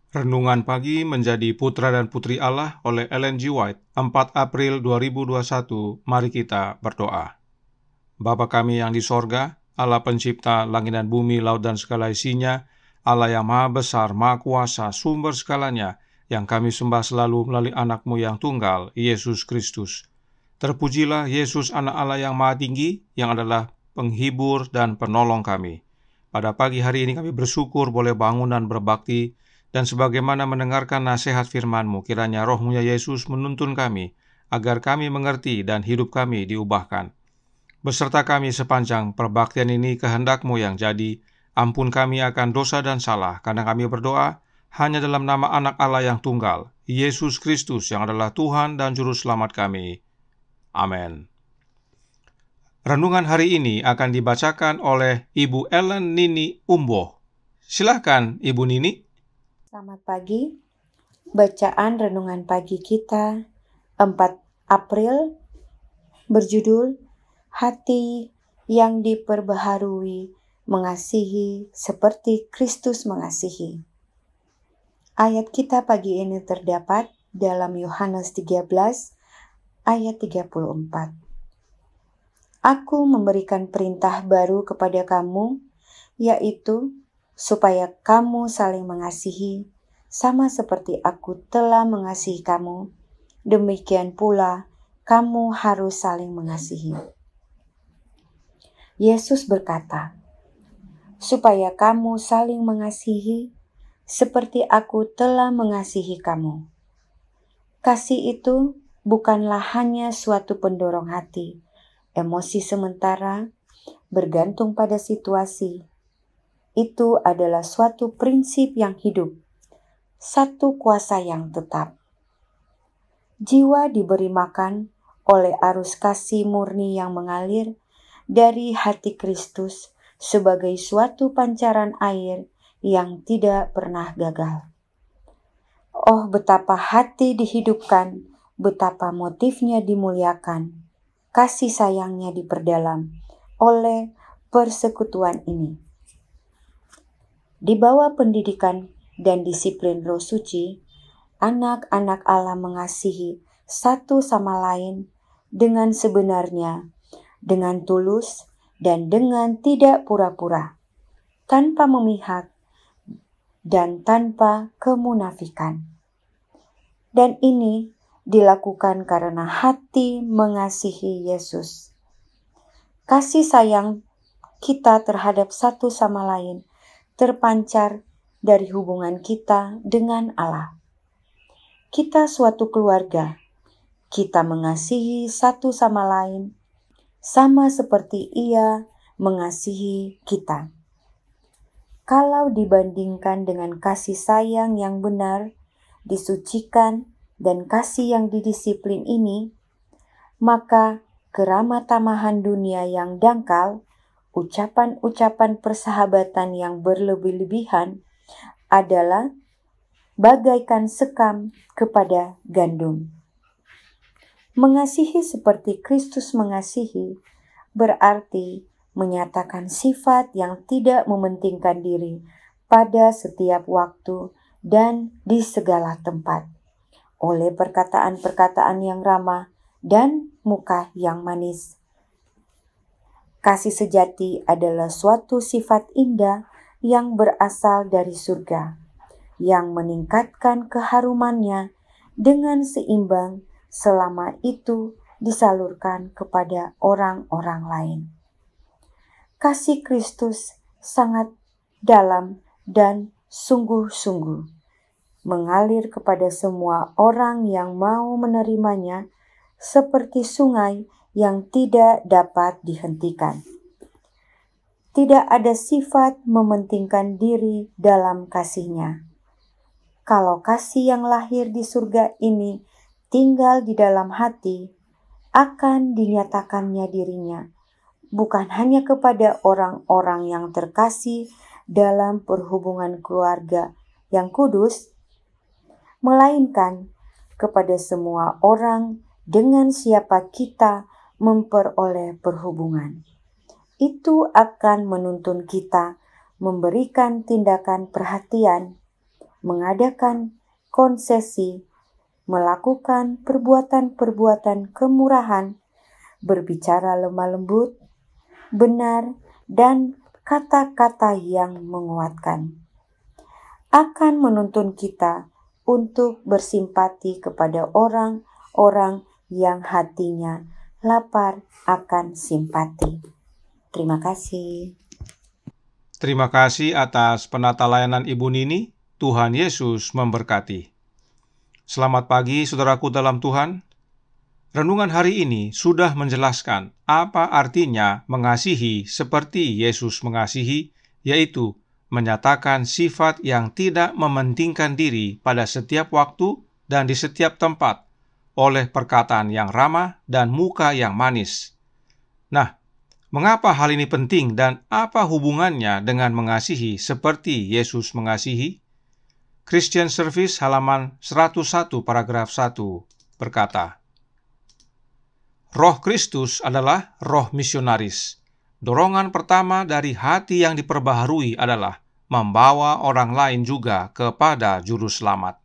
Renungan Pagi Menjadi Putra dan Putri Allah oleh Ellen G. White, 4 April 2021. Mari kita berdoa. Bapa kami yang di sorga, Allah pencipta langit dan bumi, laut dan segala isinya, Allah yang maha besar, maha kuasa, sumber segalanya, yang kami sembah selalu melalui anak-Mu yang tunggal, Yesus Kristus. Terpujilah Yesus, anak Allah yang maha tinggi, yang adalah penghibur dan penolong kami. Pada pagi hari ini kami bersyukur boleh bangun dan berbakti, dan sebagaimana mendengarkan nasihat firman-Mu, kiranya Roh-Mu ya Yesus menuntun kami, agar kami mengerti dan hidup kami diubahkan. Beserta kami sepanjang perbaktian ini, kehendak-Mu yang jadi. Ampun kami akan dosa dan salah, karena kami berdoa hanya dalam nama anak Allah yang tunggal, Yesus Kristus, yang adalah Tuhan dan Juru Selamat kami. Amin. Renungan hari ini akan dibacakan oleh Ibu Ellen Nini Umboh. Silakan Ibu Nini. Selamat pagi. Bacaan renungan pagi kita 4 April berjudul Hati yang diperbaharui mengasihi seperti Kristus mengasihi. Ayat kita pagi ini terdapat dalam Yohanes 13 ayat 34. Aku memberikan perintah baru kepada kamu, yaitu supaya kamu saling mengasihi, sama seperti aku telah mengasihi kamu, demikian pula kamu harus saling mengasihi. Yesus berkata, supaya kamu saling mengasihi, seperti aku telah mengasihi kamu. Kasih itu bukanlah hanya suatu pendorong hati, emosi sementara, bergantung pada situasi. Itu adalah suatu prinsip yang hidup, satu kuasa yang tetap. Jiwa diberi makan oleh arus kasih murni yang mengalir dari hati Kristus sebagai suatu pancaran air yang tidak pernah gagal. Oh, betapa hati dihidupkan, betapa motifnya dimuliakan, kasih sayangnya diperdalam oleh persekutuan ini. Di bawah pendidikan dan disiplin Roh Suci, anak-anak Allah mengasihi satu sama lain dengan sebenarnya, dengan tulus, dan dengan tidak pura-pura, tanpa memihak dan tanpa kemunafikan. Dan ini dilakukan karena hati mengasihi Yesus. Kasih sayang kita terhadap satu sama lain terpancar dari hubungan kita dengan Allah. Kita suatu keluarga, kita mengasihi satu sama lain, sama seperti Ia mengasihi kita. Kalau dibandingkan dengan kasih sayang yang benar, disucikan, dan kasih yang didisiplin ini, maka keramat-tamahan dunia yang dangkal, ucapan-ucapan persahabatan yang berlebih-lebihan adalah bagaikan sekam kepada gandum. Mengasihi seperti Kristus mengasihi berarti menyatakan sifat yang tidak mementingkan diri pada setiap waktu dan di segala tempat, oleh perkataan-perkataan yang ramah dan muka yang manis. Kasih sejati adalah suatu sifat indah yang berasal dari surga, yang meningkatkan keharumannya dengan seimbang selama itu disalurkan kepada orang-orang lain. Kasih Kristus sangat dalam dan sungguh-sungguh, mengalir kepada semua orang yang mau menerimanya seperti sungai yang tidak dapat dihentikan. Tidak ada sifat mementingkan diri dalam kasih-Nya. Kalau kasih yang lahir di surga ini tinggal di dalam hati, akan dinyatakannya dirinya, bukan hanya kepada orang-orang yang terkasih dalam perhubungan keluarga yang kudus, melainkan kepada semua orang dengan siapa kita memperoleh perhubungan. Itu akan menuntun kita memberikan tindakan perhatian mengadakan konsesi, melakukan perbuatan-perbuatan kemurahan, berbicara lemah lembut, benar, dan kata-kata yang menguatkan. Akan menuntun kita untuk bersimpati kepada orang-orang yang hatinya lapar akan simpati. Terima kasih. Terima kasih atas penata layanan Ibu Nini. Tuhan Yesus memberkati. Selamat pagi saudaraku dalam Tuhan. Renungan hari ini sudah menjelaskan apa artinya mengasihi seperti Yesus mengasihi, yaitu menyatakan sifat yang tidak mementingkan diri pada setiap waktu dan di setiap tempat, oleh perkataan yang ramah dan muka yang manis. Nah, mengapa hal ini penting dan apa hubungannya dengan mengasihi seperti Yesus mengasihi? Christian Service halaman 101 paragraf 1 berkata, Roh Kristus adalah roh misionaris. Dorongan pertama dari hati yang diperbaharui adalah membawa orang lain juga kepada juru selamat.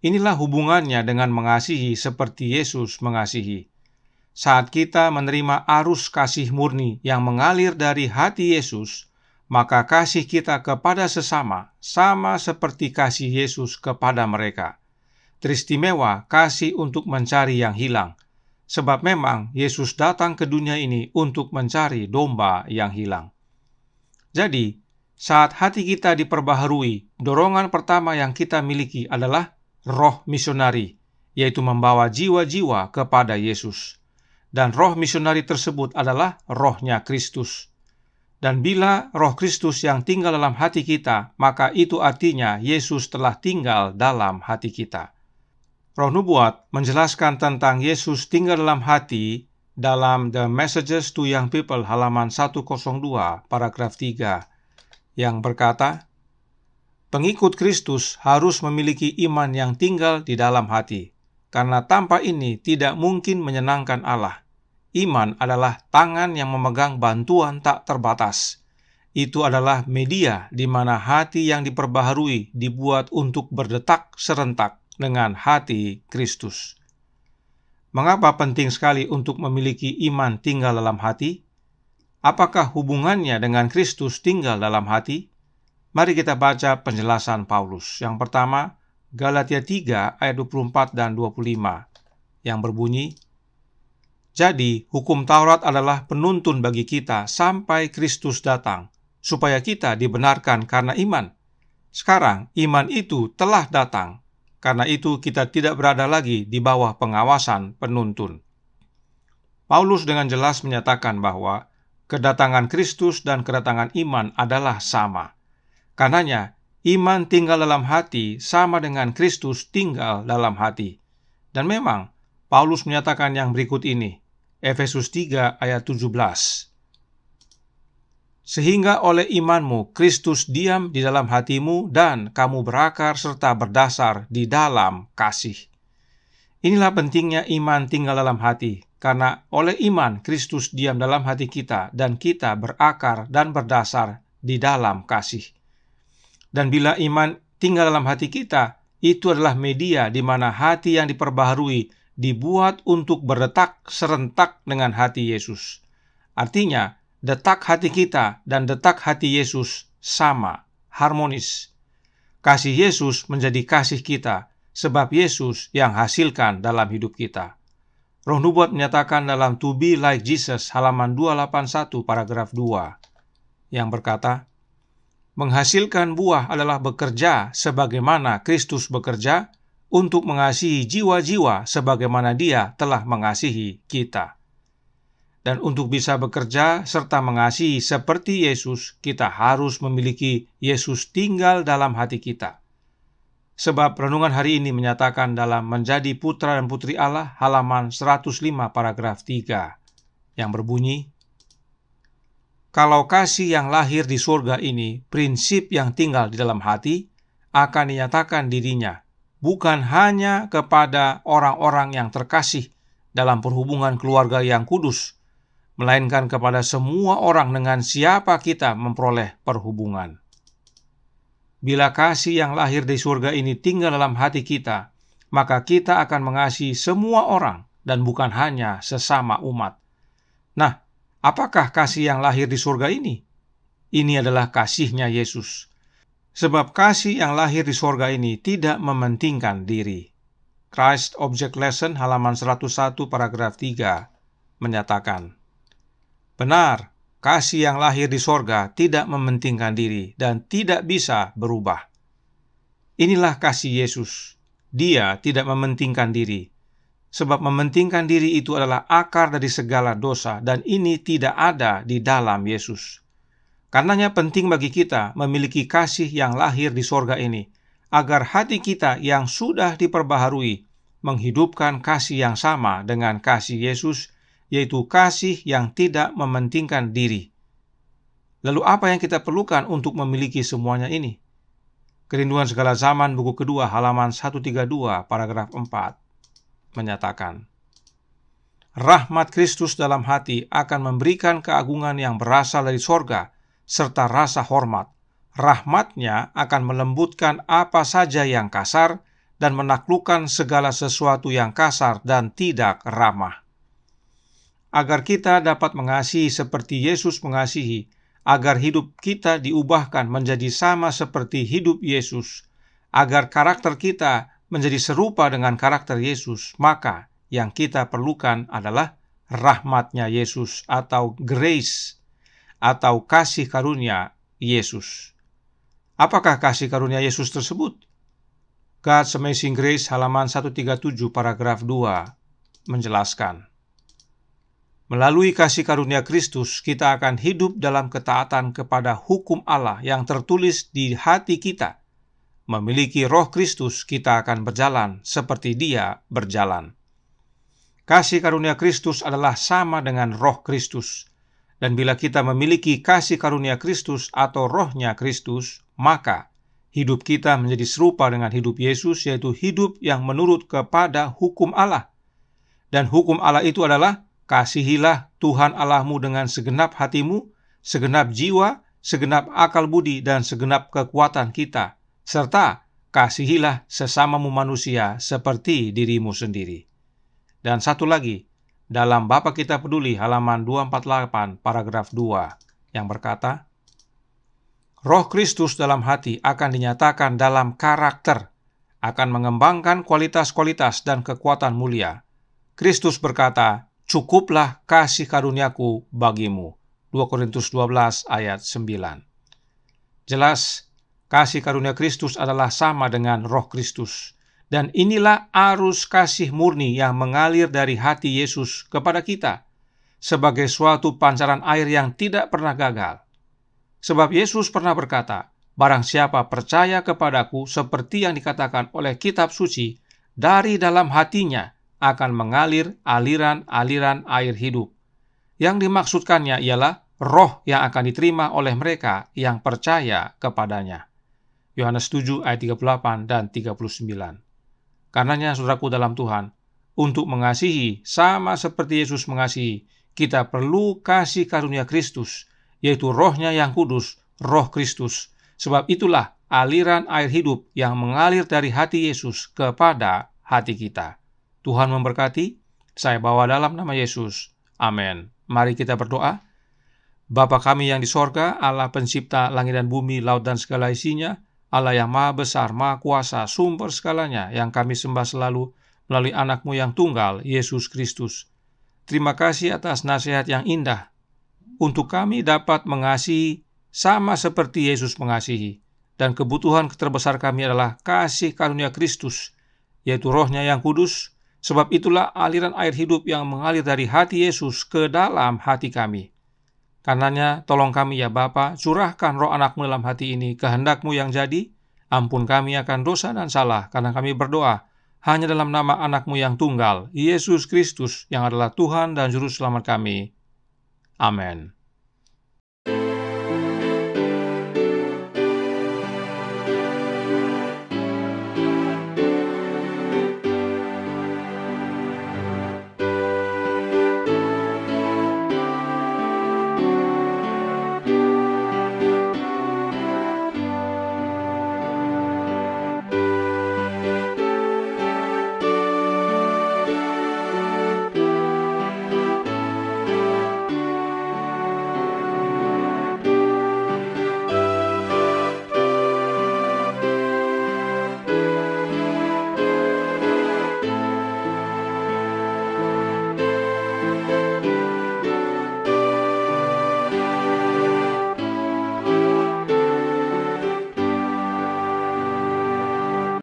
Inilah hubungannya dengan mengasihi seperti Yesus mengasihi. Saat kita menerima arus kasih murni yang mengalir dari hati Yesus, maka kasih kita kepada sesama sama seperti kasih Yesus kepada mereka. Teristimewa kasih untuk mencari yang hilang, sebab memang Yesus datang ke dunia ini untuk mencari domba yang hilang. Jadi, saat hati kita diperbaharui, dorongan pertama yang kita miliki adalah roh misionari, yaitu membawa jiwa-jiwa kepada Yesus. Dan roh misionari tersebut adalah rohnya Kristus. Dan bila roh Kristus yang tinggal dalam hati kita, maka itu artinya Yesus telah tinggal dalam hati kita. Roh Nubuat menjelaskan tentang Yesus tinggal dalam hati dalam The Messages to Young People halaman 102 paragraf 3 yang berkata, pengikut Kristus harus memiliki iman yang tinggal di dalam hati, karena tanpa ini tidak mungkin menyenangkan Allah. Iman adalah tangan yang memegang bantuan tak terbatas. Itu adalah media di mana hati yang diperbaharui dibuat untuk berdetak serentak dengan hati Kristus. Mengapa penting sekali untuk memiliki iman tinggal dalam hati? Apakah hubungannya dengan Kristus tinggal dalam hati? Mari kita baca penjelasan Paulus. Yang pertama, Galatia 3 ayat 24 dan 25 yang berbunyi, jadi hukum Taurat adalah penuntun bagi kita sampai Kristus datang, supaya kita dibenarkan karena iman. Sekarang iman itu telah datang. Karena itu kita tidak berada lagi di bawah pengawasan penuntun. Paulus dengan jelas menyatakan bahwa kedatangan Kristus dan kedatangan iman adalah sama. Karenanya, iman tinggal dalam hati sama dengan Kristus tinggal dalam hati. Dan memang, Paulus menyatakan yang berikut ini, Efesus 3 ayat 17. Sehingga oleh imanmu Kristus diam di dalam hatimu dan kamu berakar serta berdasar di dalam kasih. Inilah pentingnya iman tinggal dalam hati, karena oleh iman Kristus diam dalam hati kita dan kita berakar dan berdasar di dalam kasih. Dan bila iman tinggal dalam hati kita, itu adalah media di mana hati yang diperbaharui dibuat untuk berdetak serentak dengan hati Yesus. Artinya, detak hati kita dan detak hati Yesus sama, harmonis. Kasih Yesus menjadi kasih kita, sebab Yesus yang hasilkan dalam hidup kita. Roh Nubuat menyatakan dalam To Be Like Jesus halaman 281 paragraf 2 yang berkata, menghasilkan buah adalah bekerja sebagaimana Kristus bekerja untuk mengasihi jiwa-jiwa sebagaimana Dia telah mengasihi kita. Dan untuk bisa bekerja serta mengasihi seperti Yesus, kita harus memiliki Yesus tinggal dalam hati kita. Sebab renungan hari ini menyatakan dalam Menjadi Putra dan Putri Allah halaman 105 paragraf 3 yang berbunyi, kalau kasih yang lahir di surga ini, prinsip yang tinggal di dalam hati, akan dinyatakan dirinya, bukan hanya kepada orang-orang yang terkasih dalam perhubungan keluarga yang kudus, melainkan kepada semua orang dengan siapa kita memperoleh perhubungan. Bila kasih yang lahir dari surga ini tinggal dalam hati kita, maka kita akan mengasihi semua orang dan bukan hanya sesama umat. Nah, apakah kasih yang lahir di surga ini? Ini adalah kasih-Nya Yesus. Sebab kasih yang lahir di surga ini tidak mementingkan diri. Christ Object Lesson halaman 101 paragraf 3 menyatakan, benar, kasih yang lahir di sorga tidak mementingkan diri dan tidak bisa berubah. Inilah kasih Yesus. Dia tidak mementingkan diri. Sebab mementingkan diri itu adalah akar dari segala dosa dan ini tidak ada di dalam Yesus. Karenanya penting bagi kita memiliki kasih yang lahir di sorga ini, agar hati kita yang sudah diperbaharui menghidupkan kasih yang sama dengan kasih Yesus, yaitu kasih yang tidak mementingkan diri. Lalu apa yang kita perlukan untuk memiliki semuanya ini? Kerinduan Segala Zaman buku kedua halaman 132 paragraf 4 menyatakan, rahmat Kristus dalam hati akan memberikan keagungan yang berasal dari sorga, serta rasa hormat. Rahmat-Nya akan melembutkan apa saja yang kasar dan menaklukkan segala sesuatu yang kasar dan tidak ramah. Agar kita dapat mengasihi seperti Yesus mengasihi, agar hidup kita diubahkan menjadi sama seperti hidup Yesus, agar karakter kita menjadi serupa dengan karakter Yesus, maka yang kita perlukan adalah rahmat-Nya Yesus atau grace, atau kasih karunia Yesus. Apakah kasih karunia Yesus tersebut? God's Amazing Grace halaman 137 paragraf 2 menjelaskan, melalui kasih karunia Kristus, kita akan hidup dalam ketaatan kepada hukum Allah yang tertulis di hati kita. Memiliki roh Kristus, kita akan berjalan seperti Dia berjalan. Kasih karunia Kristus adalah sama dengan roh Kristus. Dan bila kita memiliki kasih karunia Kristus atau rohnya Kristus, maka hidup kita menjadi serupa dengan hidup Yesus, yaitu hidup yang menurut kepada hukum Allah. Dan hukum Allah itu adalah, kasihilah Tuhan Allahmu dengan segenap hatimu, segenap jiwa, segenap akal budi, dan segenap kekuatan kita, serta kasihilah sesamamu manusia seperti dirimu sendiri. Dan satu lagi, dalam Bapa Kita Peduli halaman 248 paragraf 2 yang berkata, roh Kristus dalam hati akan dinyatakan dalam karakter, akan mengembangkan kualitas-kualitas dan kekuatan mulia. Kristus berkata, cukuplah kasih karuniaku bagimu. 2 Korintus 12 ayat 9. Jelas, kasih karunia Kristus adalah sama dengan roh Kristus. Dan inilah arus kasih murni yang mengalir dari hati Yesus kepada kita, sebagai suatu pancaran air yang tidak pernah gagal. Sebab Yesus pernah berkata, barang siapa percaya kepadaku seperti yang dikatakan oleh kitab suci, dari dalam hatinya akan mengalir aliran-aliran air hidup. Yang dimaksudkannya ialah roh yang akan diterima oleh mereka yang percaya kepadanya. Yohanes 7 ayat 38 dan 39. Karenanya saudaraku dalam Tuhan, untuk mengasihi sama seperti Yesus mengasihi, kita perlu kasih karunia Kristus, yaitu rohnya yang kudus, roh Kristus. Sebab itulah aliran air hidup yang mengalir dari hati Yesus kepada hati kita. Tuhan memberkati, saya bawa dalam nama Yesus. Amin. Mari kita berdoa. Bapa kami yang di sorga, Allah pencipta langit dan bumi, laut dan segala isinya, Allah yang maha besar, maha kuasa, sumber segalanya, yang kami sembah selalu melalui anak-Mu yang tunggal, Yesus Kristus. Terima kasih atas nasihat yang indah, untuk kami dapat mengasihi sama seperti Yesus mengasihi. Dan kebutuhan terbesar kami adalah kasih karunia Kristus, yaitu rohnya yang kudus. Sebab itulah aliran air hidup yang mengalir dari hati Yesus ke dalam hati kami. Karenanya, tolong kami ya Bapa, curahkan roh anak-Mu dalam hati ini, kehendak-Mu yang jadi. Ampun kami akan dosa dan salah, karena kami berdoa hanya dalam nama anak-Mu yang tunggal, Yesus Kristus, yang adalah Tuhan dan Juru Selamat kami. Amin.